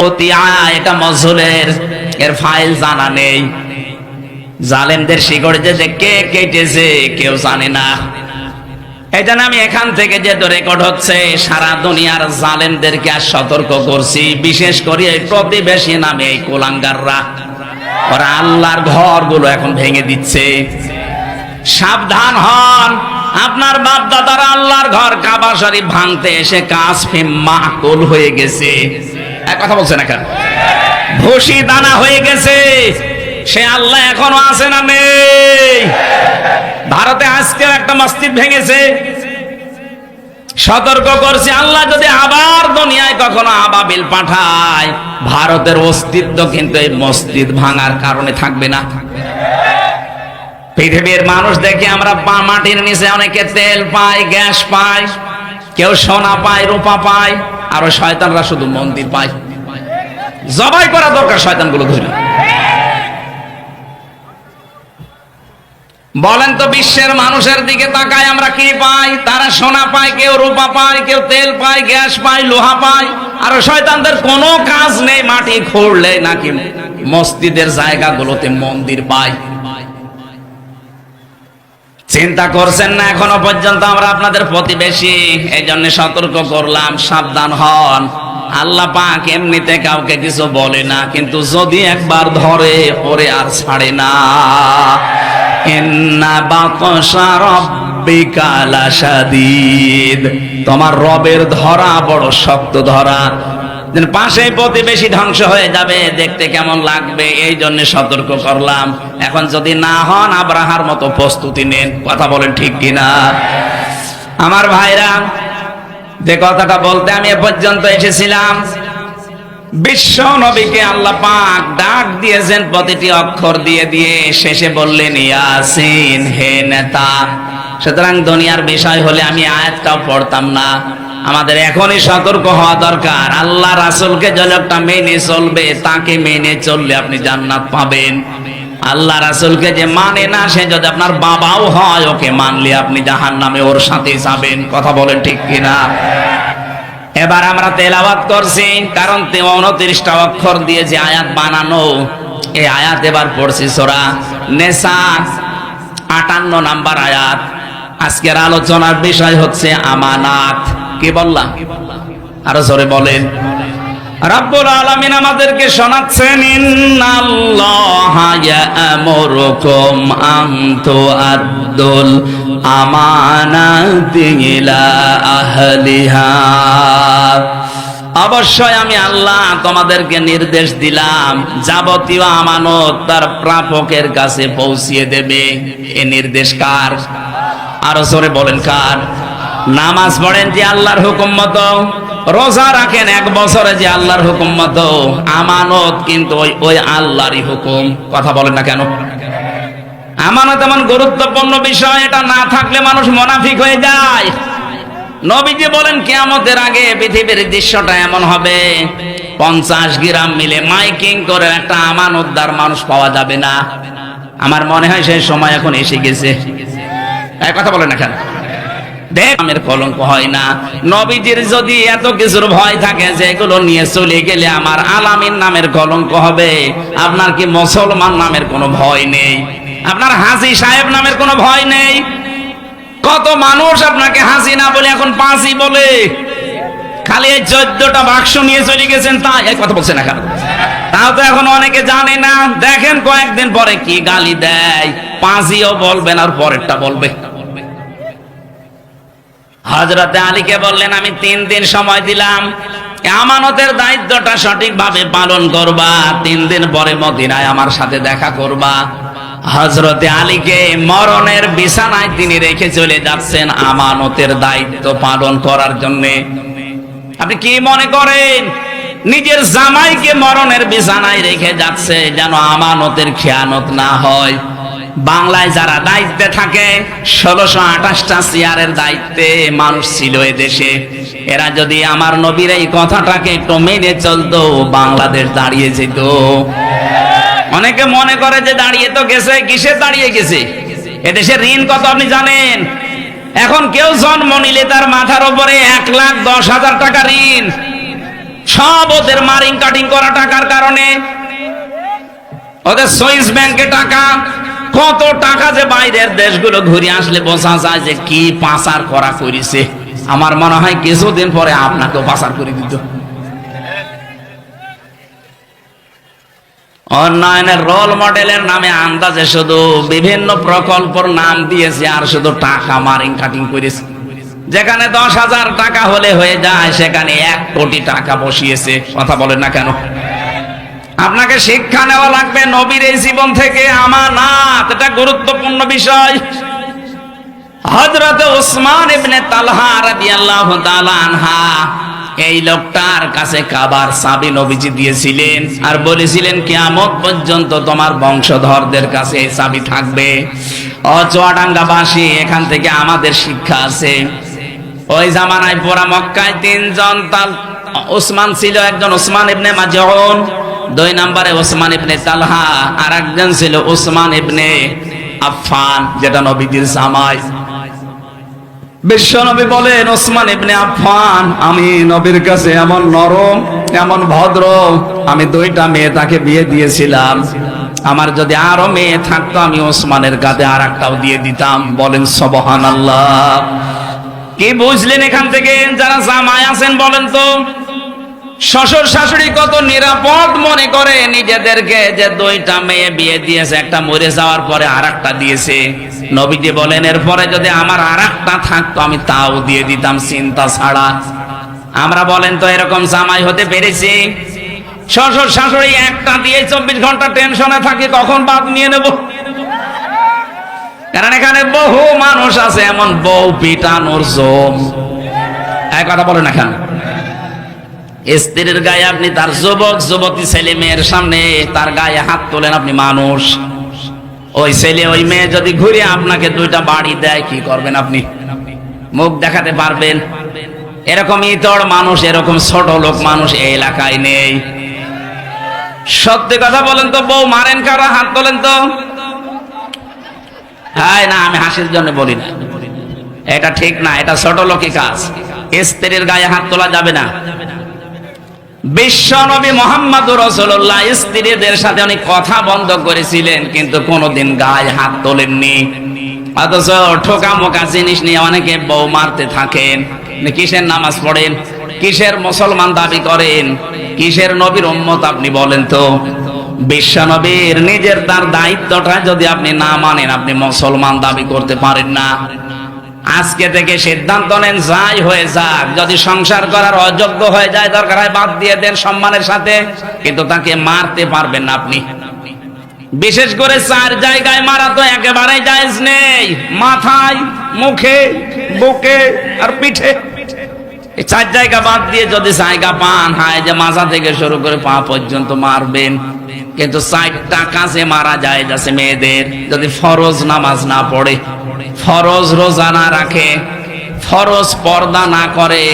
কতিয়া এটা মজহুলের, এর ফাইল জানা নেই। জালেমদের শিকড় যে কে কেটেছে কেউ জানে না। এই জন্য আমি এখান থেকে যে রেকর্ড হচ্ছে সারা দুনিয়ার জালেমদেরকে আর সতর্ক করছি, বিশেষ করে এই প্রতিবেশী নামে এই কুলাঙ্গাররা, ওরা আল্লাহর ঘরগুলো এখন ভেঙে দিচ্ছে। সাবধান হন। আপনার বাপ দাদারা আল্লাহর ঘর কাবা শরীফ ভাঙতে এসে কাসফে মাকুল হয়ে গেছে। এক কথা বলছে না কেন? ভুসি দানা হয়ে গেছে। সে আল্লাহ এখনো আছে না নেই? ভারতে আজকে একটা মসজিদ ভেঙেছে। সতর্ক করছে আল্লাহ, যদি আবার দুনিয়ায় কখনো আবাবিল পাঠায়, ভারতের অস্তিত্ব কিন্তু এই মসজিদ ভাঙার কারণে থাকবে না। পৃথিবীর মানুষ দেখে আমরা মাটির নিচে অনেকে তেল পায়, গ্যাস পায়, কেউ সোনা পায়, রূপা পায়, আর শয়তানরা শুধু মন্দির পায়। জবাই করা দরকার শয়তানগুলো, বুঝলেন? বলেন তো বিশ্বের মানুষের দিকে তাকায় আমরা কি পাই? তারা সোনা পায়, কেউ রূপা পায়, কেউ তেল পায়, গ্যাস পায়, লোহা পায়, আর শয়তানদের কোনো কাজ নেই, মাটি খুঁড়লে নাকি মসজিদের জায়গাগুলোতে মন্দির পায়। চিন্তা করছেন না এখনো পর্যন্ত আমরা আপনাদের প্রতিবেশী? এই জন্য সতর্ক করলাম, সাবধান হন। আল্লাহ পাক এমনিতে কাউকে কিছু বলে না, কিন্তু যদি একবার ধরে ওরে আর ছাড়ে না। ইন্না বাতশা রাব্বিকা লাশাদীদ, তোমার রবের ধরা বড় শক্ত ধরা। পাশে প্রতিবেশী ধ্বংস হয়ে যাবে, দেখতে কেমন লাগবে, এই জন্য সতর্ক করলাম। এখন যদি না হন আব্রাহার মতো প্রস্তুতি নেন। কথা বলেন ঠিক কিনা? আমার ভাইরা, যে কথাটা বলতে আমি এ পর্যন্ত এসেছিলাম, বিশ্ব নবীকে আল্লাহ পাক ডাক দিয়েছেন প্রতিটি অক্ষর দিয়ে দিয়ে, শেষে বললেন ইয়াসিন, হে নেতা। সুতরাং দুনিয়ার বিষয় হলে আমি আয়াতটাও পড়তাম না। আমাদের এখনই সতর্ক হওয়া দরকার। আল্লাহ রাসূলকে যে লোকটা মেনে চলবে, তাকে মেনে চললে আপনি জান্নাত পাবেন। আল্লাহ রাসূলকে যে মানে না, সে যদি আপনার বাবাও হয়, ওকে মানলে আপনি জাহান্নামে ওর সাথে যাবেন। কথা বলেন ঠিক কিনা? এবার আমরা তেলাওয়াত করছি, কারণ 29টা অক্ষর দিয়ে যে আয়াত বানানো, এই আয়াত এবার পড়ছি সূরা নিসা 58 নাম্বার আয়াত। আজকের আলোচনার বিষয় হচ্ছে আমানাত। কি বললাম? আরো জোরে বলেন। রব্বুল আলামিন আমাদেরকে শোনাচ্ছেন, ইন্নাল্লাহা ইয়া'মুরুকুম আন তুআদ্দুল আমানাতি ইলা আহলিহা। অবশ্যই আমি আল্লাহ তোমাদেরকে নির্দেশ দিলাম যাবতীয় আমানত তার প্রাপকের কাছে পৌঁছিয়ে দেবে। এই নির্দেশ কার? আরো জোরে বলেন কার? নামাজ পড়েন যে আল্লাহর হুকুম মতো, রোজা রাখেন 1 বছরে যে আল্লাহর হুকুম মতো, আমানত কিন্তু ওই আল্লাহরই হুকুম। কথা বলেন না কেন? আমানত এমন গুরুত্বপূর্ণ বিষয়, এটা না থাকলে মানুষ মুনাফিক হয়ে যায়। নবীজি বলেন কিয়ামতের আগে পৃথিবীর দৃশ্যটা এমন হবে, 50 গ্রাম মিলে মাইকিং করে একটা আমানতদার মানুষ পাওয়া যাবে না। আমার মনে হয় সেই সময় এখন এসে গেছে। এই কথা বলেন না কেন? নামের কলঙ্ক হয় না। নবীজির যদি এত কিছুর ভয় থাকে যে এগুলো নিয়ে চলে গেলে আমার আলামিন নামের কলঙ্ক হবে, আপনার কি মুসলমান নামের কোনো ভয় নেই? আপনার হাজী সাহেব নামের কোনো ভয় নেই? কত মানুষ আপনাকে হাসি না বলে এখন পাঁচই বলে। খালি এই 14টা বাক্স নিয়ে চলে গেছেন, তাই এই কথা বলছে না কেন? তাও তো এখন অনেকে জানে না। দেখেন কয়েকদিন পরে কি গালি দেয়, পাঁচইও বলবেন আর পরেরটা বলবে। হযরতে আলীকে বললেন, আমি 3 দিন সময় দিলাম, আমানতের দায়িত্বটা সঠিকভাবে পালন করবা, 3 দিন পরে মদিনায় আমার সাথে দেখা করবা। হযরতে আলীকে মরণের বিছানায় তিনি রেখে চলে যাচ্ছেন আমানতের দায়িত্ব পালন করার জন্য। আপনি কি মনে করেন নিজের জামাইকে মরণের বিছানায় রেখে যাচ্ছে যেন আমানতের খেয়ানত না হয়? বাংলায় যারা দায়িত্বে থাকে, 1628টা চেয়ারের দায়িত্বে মানুষ ছিল এ দেশে, এরা যদি আমার নবীর এই কথাটাকে একটু মেনে চলতো, বাংলাদেশ দাঁড়িয়ে যেত। অনেকে মনে করে যে দাঁড়িয়ে তো গেছে, কিসে দাঁড়িয়ে গেছে? এদেশের ঋণ কত আপনি জানেন? এখন কেউ জন্ম নিলে তার মাথার উপরে 1,10,000 টাকা ঋণ, সব ওদের মারিং কাটিং করা টাকার কারণে। ওদের সুইস ব্যাংকে টাকা, কত টাকা যে বাইরের দেশগুলো ঘুরে আসলে বোঝা যায় যে কি পাচার করা করেছে। আমার মনে হয় কিছুদিন পরে আপনাকেও পাচার করে দিত। উন্নয়নের রোল মডেলের নামে আন্দাজে শুধু বিভিন্ন প্রকল্পের নাম দিয়েছে আর শুধু টাকা মারিং কাটিং করেছে। যেখানে 10,000 টাকা হলে হয়ে যায়, সেখানে 1 কোটি টাকা বসিয়েছে। কথা বলেন না কেন? আপনাকে শিক্ষা নেওয়া লাগবে নবীর এই জীবন থেকে। আমানাত এটা গুরুত্বপূর্ণ বিষয়। হযরত উসমান ইবনে তালহা রাদিয়াল্লাহু তাআলা আনহা, এই লোকটার কাছে কাবার চাবি নবীজি দিয়েছিলেন আর বলেছিলেন কিয়ামত পর্যন্ত তোমার বংশধরদের কাছে এই চাবি থাকবে। ও চুয়াডাঙ্গাবাসী, এখান থেকে আমাদের শিক্ষা আছে। ওই জামানায় পুরা মক্কায় 3 জন উসমান ছিল। একজন উসমান ইবনে মাজউন, 2 নম্বরে উসমান ইবনে তালহা, আর একজন ছিল উসমান ইবনে আফফান, যেটা নবীজির জামাই। বিশ্বনবী বলেন, উসমান ইবনে আফফান, আমি নবীর কাছে এমন নরম, এমন ভদ্র, আমি 2টা মেয়ে তাকে বিয়ে দিয়েছিলাম। আমার যদি আরো মেয়ে থাকতো, আমি ওসমানের কাছে আর একটাও দিয়ে দিতাম। বলেন সুবহানাল্লাহ। কি বুঝলেন এখান থেকে? যারা জামাই আছেন বলেন তো, শ্বশুর শাশুড়ি কত নিরাপদ মনে করে নিজেদেরকে, যে 2টা মেয়ে বিয়ে দিয়েছে, একটা মরে যাওয়ার পরে আর একটা দিয়েছে। নবীজি বলেন, এরপরে যদি আমার আর একটা থাকতো আমি তাও দিয়ে দিতাম চিন্তা ছাড়া। আমরা বলেন তো এরকম জামাই হতে পেরেছি? শ্বশুর শাশুড়ি একটা দিয়ে 24 ঘন্টা টেনশনে থাকি কখন বাদ নিয়ে নেব। কারণ এখানে বহু মানুষ আছে এমন বউ পিটানোর জম। এক কথা বলেন না কেন? স্ত্রীর গায়ে আপনি তার যুবক যুবতী ছেলে মেয়ের সামনে তার গায়ে হাত তোলেন, আপনি মানুষ। ওই ছেলে ওই মেয়ে যদি ঘুরে আপনাকে 2টা বাড়ি দেয়, কি করবেন আপনি? মুখ দেখাতে পারবেন? এরকম ইতর মানুষ, এরকম ছোট লোক মানুষ এই এলাকায় নেই। সত্যি কথা বলেন তো, বউ মারেন কারা? হাত তোলেন তো। হ্যাঁ, না, আমি হাসির জন্য বলি না, এটা ঠিক না, এটা ছোট লোকি কাজ। স্ত্রীর গায়ে হাত তোলা যাবে না। বিশ্ব নবী মুহাম্মদুর রাসূলুল্লাহ স্ত্রীদের সাথে অনেক কথা বন্ধ করেছিলেন, কিন্তু কোনোদিন গায়ে হাত তোলেননি। অথচ ঠোকা মোকা জিনিস নিয়ে অনেকে বউ মারতে থাকেন। কিসের নামাজ পড়েন? কিসের মুসলমান দাবি করেন? কিসের নবীর উম্মত আপনি বলেন তো? বিশ্ব নবীর নিজের তার দায়িত্বটা যদি আপনি না মানেন, আপনি মুসলমান দাবি করতে পারেন না। আজকে থেকে সিদ্ধান্ত নেন, যাই হয়ে যাক, যদি সংসার করার অযোগ্য হয়ে যায় দরকার হয় বাদ দিয়ে দেন সম্মানের সাথে, কিন্তু তাকে মারতে পারবেন না আপনি। বিশেষ করে 4 জায়গায় মারা তো একেবারেই জায়েজ নেই, মাথায়, মুখে, বুকে আর পিঠে। এই 4 জায়গা বাদ দিয়ে যদি জায়গা পান, হয় যে মাথা থেকে শুরু করে পা পর্যন্ত মারবেন। কিন্তু 4টা কাজে মারা যায় যাচ্ছে মেয়েদের, যদি ফরজ নামাজ না পড়ে, ফরজ রোজা না রাখে, ফরজ পর্দা না করে,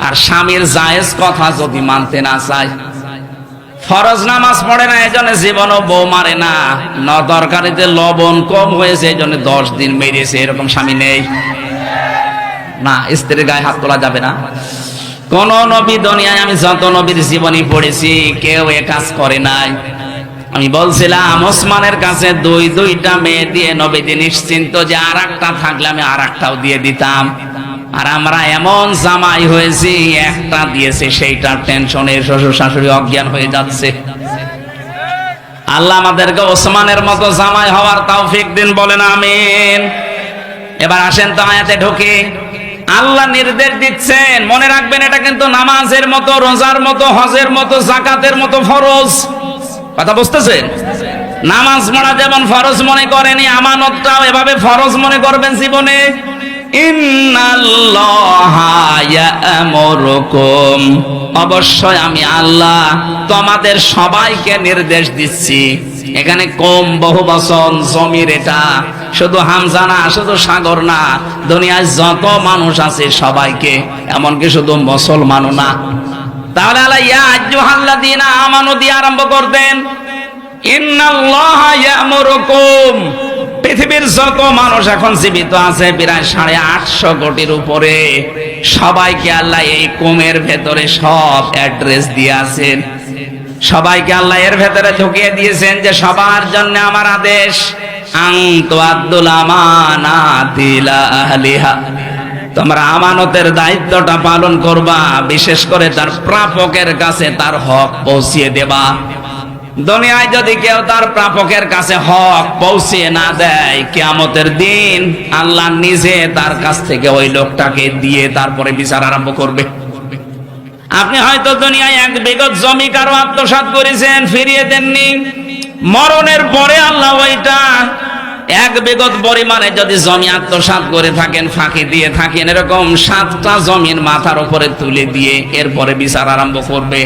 আর স্বামীর জায়েজ কথা যদি মানতে না চায়। ফরজ নামাজ পড়ে না, এজন্য জীবনও বউ মারে না। তরকারিতে লবণ কম হয়েছে এজন্য 10 দিন মেরেছে, এরকম স্বামী নেই। না, স্ত্রীর গায়ে হাত তোলা যাবে না। কোন নবী দুনিয়ায়, আমি যত নবীর জীবনী পড়েছি, কেউ এ কাজ করে নাই। আমি বলছিলাম ওসমানের কাছে 2টা মেয়ে দিয়ে নবীজি নিশ্চিন্ত যে আর একটা থাকলে আমি আর একটাও দিয়ে দিতাম। আর আমরা এমন জামাই হয়েছি, একটা দিয়েছে সেইটার টেনশনে শ্বশুর শাশুড়ি অজ্ঞান হয়ে যাচ্ছে। আল্লাহ আমাদেরকে ওসমানের মতো জামাই হওয়ার তৌফিক দিন, বলেন আমিন। এবার আসেন তো আয়াতে ঢুকে। আল্লাহ নির্দেশ দিচ্ছেন, মনে রাখবেন এটা কিন্তু নামাজের মতো, রোজার মতো, হজের মতো, যাকাতের মতো ফরজ। কথা বুঝতেছেন? নামাজ পড়া যেমন ফরজ মনে করেনি, আমানতটাও এভাবে ফরজ মনে করবেন জীবনে। ইন্নাল্লাহা ইয়া'মুরুকুম, অবশ্যই আমি আল্লাহ তোমাদের সবাইকে নির্দেশ দিচ্ছি। এখানে কম বহুবচন, জমির, এটা শুধু হামজা না, শুধু সাগর না, দুনিয়ায় যত মানুষ আছে সবাইকে, এমনকি শুধু মুসলমানও না। তাহলে আল্লাহ ইয়া আইয়ুহাল্লাযীনা আমানু দিয়ে আরম্ভ করতেন, ইন্নাল্লাহা ইয়া'মুরুকুম। পৃথিবীর যত মানুষ এখন জীবিত আছে প্রায় 850 কোটির উপরে, সবাইকে আল্লাহ এই কুমের ভেতরে সব অ্যাড্রেস দিয়ে আছেন। সবাইকে আল্লাহ এর ভেতরে ঢুকিয়ে দিয়েছেন যে সবার জন্য আমার আদেশ, আনতুআদ্দুল আমানাতি ইলা আহলিহা, তোমরা আমানতের দায়িত্বটা পালন করবা, বিশেষ করে তার প্রাপকের কাছে তার হক পৌঁছিয়ে দেবা। দুনিয়ায় যদি কেউ তার প্রাপকের কাছে হক পৌঁছিয়ে না দেয়, কিয়ামতের দিন আল্লাহ নিজে তার কাছ থেকে ওই লোকটাকে দিয়ে তারপরে বিচার আরম্ভ করবে। আপনি হয়তো দুনিয়ায় 1 বিঘত জমি কারো আত্মসাৎ করেছেন, ফিরিয়ে দেননি। মরণের পরে আল্লাহ ওইটা 1 বিঘত পরিমাণে যদি জমি আত্মসাৎ করে থাকেন, ফাঁকি দিয়ে থাকেন, এরকম 7টা জমির মাথার উপরে তুলে দিয়ে এরপরে বিচার আরম্ভ করবে।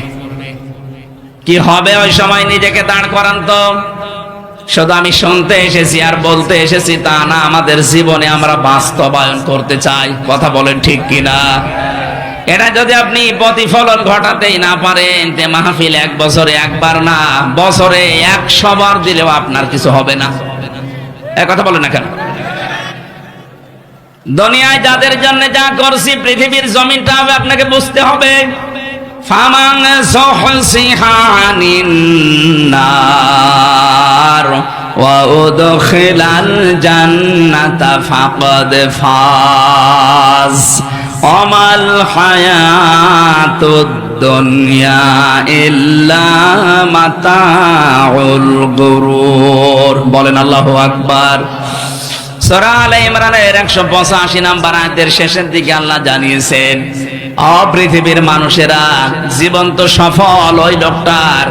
কি হবে ওই সময়? নিজেকে দাঁড় করান তো। শুধু আমি শুনতে এসেছি আর বলতে এসেছি তা না, আমাদের জীবনে আমরা বাস্তবায়ন করতে চাই। কথা বলেন ঠিক কিনা? এটা যদি আপনি প্রতিফলন ঘটাতেই না পারেন, তে মাহফিল 1 বছরে 1 বার না, বছরে 100 বার দিলেও আপনার কিছু হবে না। কথা বলেন না কেন? দুনিয়ায় যাদের জন্য যা করছি, পৃথিবীর জমিনটা হবে আপনাকে বুঝতে হবে। ফামান যুহসিহা আনিন নার ওয়া উদখিলাল জান্নাতা ফাকাদ ফাজ ওমাল হায়াতুদ দুনিয়া ইল্লা মাতাউল গুরুর। বলেন আল্লাহু আকবার। সূরা আলে ইমরানের 185 নম্বর আয়াতের শেষের দিকে আল্লাহ জানিয়েছেন, পৃথিবীর মানুষেরা, জীবন্ত সফল ওই লোকটার,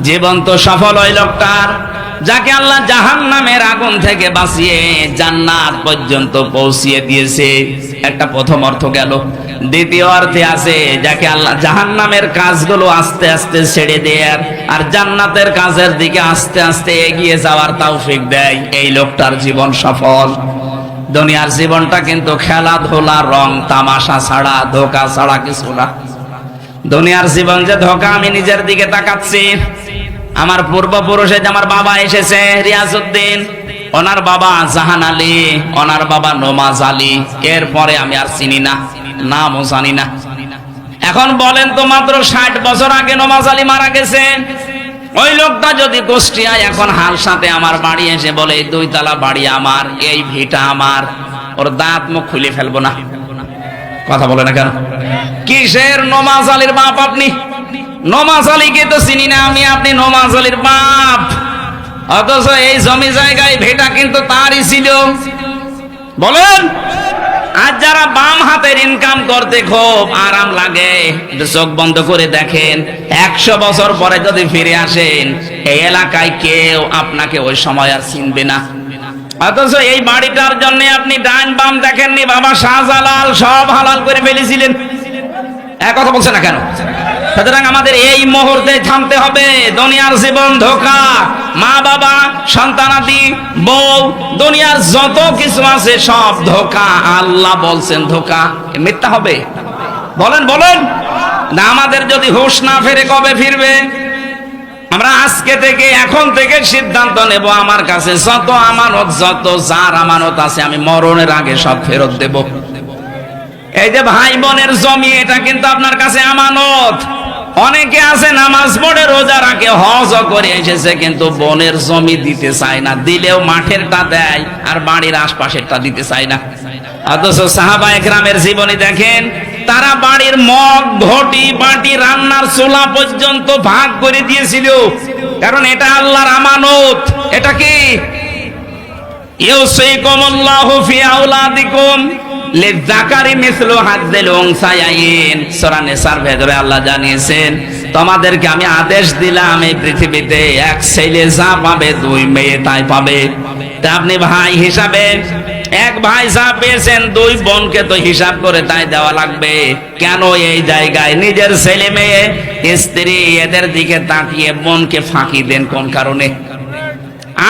জীবন্ত সফল ওই লোকটার যাকে আল্লাহ জাহান্নামের আগুন থেকে বাঁচিয়ে জান্নাত পর্যন্ত পৌঁছিয়ে দিয়েছে। একটা প্রথম অর্থ গেল। দ্বিতীয় অর্থে আছে যাকে আল্লাহ জাহান্নামের কাজগুলো আস্তে আস্তে ছেড়ে দেয় আর জান্নাতের কাজের দিকে আস্তে আস্তে এগিয়ে যাওয়ার তৌফিক দেয়, এই লোকটার জীবন সফল। দুনিয়ার জীবনটা কিন্তু খেলাধুলা, রং তামাশা ছাড়া, ধোঁকা ছাড়া কিছু না। দুনিয়ার জীবন যে ধোঁকা, আমি নিজের দিকে তাকাচ্ছি, আমার পূর্বপুরুষে যে আমার বাবা এসেছে রিয়াজউদ্দিন, ওনার বাবা জাহান আলী, ওনার বাবা নমাজ আলী, এরপরে আমি আর চিনি না, নামও জানি না। এখন বলেন তো, মাত্র 60 বছর আগে নমাজ আলী মারা গেছে। ওই লোকটা যদি কুষ্টিয়ায় এখন হাল সাথে আমার বাড়ি এসে বলে এই 2 তলা বাড়ি আমার, এই ভিটা আমার, ওর দাঁত মুখ খুলে ফেলবো না। কথা বলে না কেন? কিসের নমাজ আলীর বাপ আপনি? নমাজ আলীকে তো চিনি না আমি, আপনি নমাজ আলীর বাপ। অথচ এই জমি জায়গায় ভিটা কিন্তু তারই ছিল। বলেন, আজ যারা বাম হাতের ইনকাম করতে খুব আরাম লাগে, চোখ বন্ধ করে দেখেন, 100 বছর পরে যদি ফিরে আসেন, এই এলাকায় কেউ আপনাকে ওই সময় আর চিনবে না। অথচ এই বাড়িটার জন্য আপনি ডান বাম দেখেননি, বাবা শাহজালাল সব হালাল করে ফেলেছিলেন। এক কথা বলছে না কেন? সুতরাং আমাদের এই মুহূর্তে থামতে হবে। দুনিয়ার জীবন ধোঁকা, মা বাবা, সন্তানাদি, বউ, দুনিয়ার যত কিছু আছে সব ধোঁকা। আল্লাহ বলছেন ধোঁকা, মিথ্যা হবে? বলেন বলেন না। আমাদের যদি হুঁশ না ফেরে কবে ফিরবে? আমরা আজকে থেকে, এখন থেকে সিদ্ধান্ত নেব, আমার কাছে যত আমানত, যত যার আমানত আছে আমি মরণের আগে সব ফেরত দেব। এই যে ভাই বোনের জমি, এটা কিন্তু আপনার কাছে আমানত। অনেকে আছে নামাজ পড়ে, রোজা রাখে, হজ করে এসেছে, কিন্তু বোনের জমি দিতে চায় না। দিলেও মাঠেরটা দেয় আর বাড়ির আশপাশেরটা দিতে চায় না। অথচ সাহাবা একরামের জীবনী দেখেন, তারা বাড়ির মগ, ঘটি, বাটি, রান্নার চুলা পর্যন্ত ভাগ করে দিয়েছিল, কারণ এটা আল্লাহর আমানত। এটা কি? ইউসিকুমুল্লাহু ফি আওলাদিকুম লিযাকারি মিসলু হাজ্জিল উনসায়াইন। সূরা নিসার ভেতরে আল্লাহ জানিয়েছেন, তোমাদেরকে আমি আদেশ দিলাম এই পৃথিবীতে এক ছেলে যা পাবে 2 মেয়ে তাই পাবে। তা আপনি ভাই হিসাবে এক ভাই যা পেয়েছেন, 2 বোনকে তো হিসাব করে তাই দেওয়া লাগবে। কেন এই জায়গায় নিজের ছেলে মেয়ে, স্ত্রী এদের দিকে তাকিয়ে বোনকে ফাঁকি দেন কোন কারণে?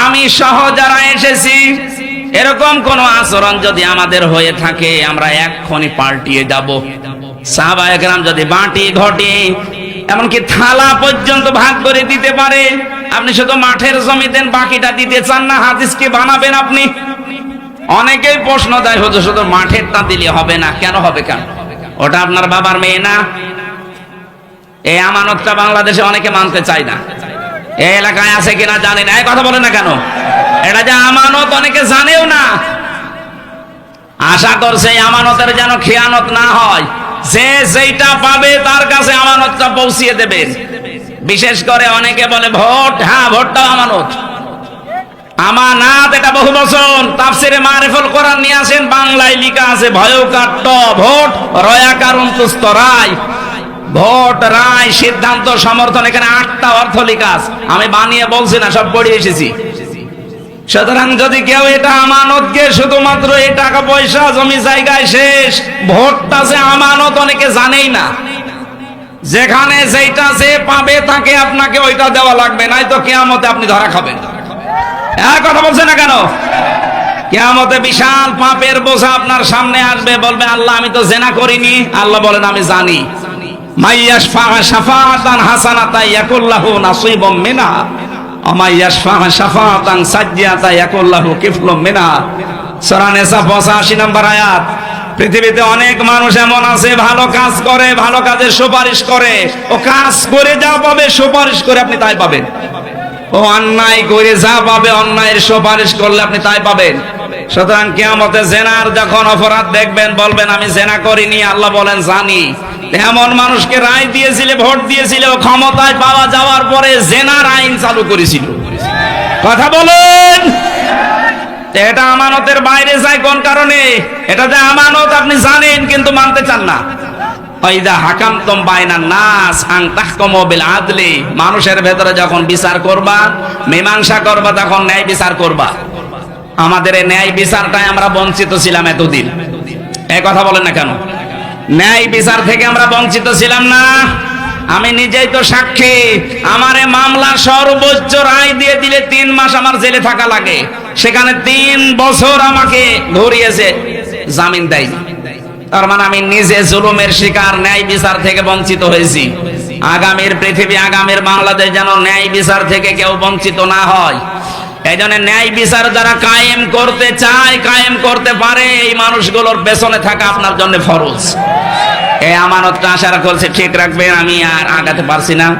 আমি সহ যারা এসেছি, এরকম কোন আচরণ যদি আমাদের হয়ে থাকে, আমরা এক্ষুনি পাল্টিয়ে যাব। সাহাবায়ে কেরাম যদি বাটি, ঘটি, এমনকি থালা পর্যন্ত ভাগ করে দিতে পারে, আপনি শুধু মাঠের জমি দেন, বাকিটা দিতে চান না, হাদিস কি বানাবেন আপনি? অনেকেই প্রশ্ন দেয়, হুজুর শুধু মাঠেরটা দিলে হবে না। কেন হবে? কেন? ওটা আপনার বাবার মেয়ে না? এই আমানতটা বাংলাদেশে অনেকে মানতে চায় না। এই এলাকায় আছে কিনা জানি না, এই কথা বলে না কেন? এটা যে আমানত অনেকে জানেও না। আশা করছে আমানতের যেন খেয়ানত না হয়, যে যেটা পাবে তার কাছে আমানতটা পৌঁছিয়ে দেবেন। বিশেষ করে অনেকে বলে ভোট, হ্যাঁ ভোটটা আমানত। আমানাত এটা বহু বচন। তাফসিরে মারিফুল কোরআন নিয়ে আসেন, বাংলায় লেখা আছে ভয়কার ট ভোট রয়াকার অন্তুস্ত রায়। ভোট, রায়, সিদ্ধান্ত, সমর্থন, এখানে 8টা অর্থ লেখা আছে। আমি বানিয়ে বলছি না, সব পড়ে এসেছি। সুতরাং যদি কেউ এটা আমানতকে শুধুমাত্র এই টাকা পয়সা জমি জায়গায় শেষ, ভোটটা যে আমানত অনেকে জানেই না। যেখানে যেটা যে পাবে তাকে আপনাকে ওইটা দেওয়া লাগবে, নাই তো কিয়ামতে আপনি ধরা খাবেন। এক কথা বলছে না কেন? কিয়ামতে বিশাল পাপের বোঝা আপনার সামনে আসবে, বলবে আল্লাহ আমি তো জেনা করিনি। আল্লাহ বলেন আমি জানি। মাইয়াশফা শাফাআতান হাসানাতান ইয়াকুল্লাহু নাসীবুম মিনহা ওয়া মাইয়াশফা শাফাআতান সাজ্জিয়াতান ইয়াকুল্লাহু কিফলুম মিনহা। সূরা নিসা 85 নম্বর আয়াত। পৃথিবীতে অনেক মানুষ এমন আছে, ভালো কাজ করে, ভালো কাজের সুপারিশ করে, ও কাজ করে যা পাবে সুপারিশ করে আপনি তাই পাবেন। ও অন্যায় করে যা পাবে অন্যায়ের সুপারিশ করলে আপনি তাই পাবেন। সুতরাং কিয়ামতে জেনার যখন অপরাধ দেখবেন, বলবেন আমি জেনা করিনি। আল্লাহ বলেন জানি। এমন মানুষকে রায় দিয়েছিল, ভোট দিয়েছিল, ক্ষমতায় পাওয়া যাওয়ার পরে জেনার আইন চালু করেছিল। কথা বলেন, এটা আমানতের বাইরে যায় কোন কারণে? এটা যে আমানত আপনি জানেন কিন্তু মানতে চান না। ওয়াইদা হাকামতুম বাইনান নাস আন তাহকুমু বিল আদলি। মানুষের ভেতরে যখন বিচার করবা, মীমাংসা করবা, তখন ন্যায় বিচার করবা। আমাদের এই ন্যায় বিচারটাই আমরা বঞ্চিত ছিলাম এতদিন। এই কথা বলেন না কেন? ন্যায় বিচার থেকে আমরা বঞ্চিত ছিলাম না। আমি নিজেই তো সাক্ষী। আমারে মামলা সর্বোচ্চ রায় দিয়ে দিলে 3 মাস আমার জেলে থাকা লাগে, সেখানে 3 বছর আমাকে ধরিয়েছে, জামিন দেয়নি। তার মানে আমি নিজে জুলুমের শিকার, ন্যায় বিচার থেকে বঞ্চিত হয়েছি। আগামীর পৃথিবী, আগামীর বাংলাদেশ যেন ন্যায় বিচার থেকে কেউ বঞ্চিত না হয়। এই জন্য ন্যায় বিচার যারা কায়েম করতে চায়, কায়েম করতে পারে, এই মানুষগুলোর পেছনে থাকা আপনার জন্য ফরজ। এই আমানতটা আশা করছে ঠিক রাখবেন। আমি আর আগাতে পারছি না।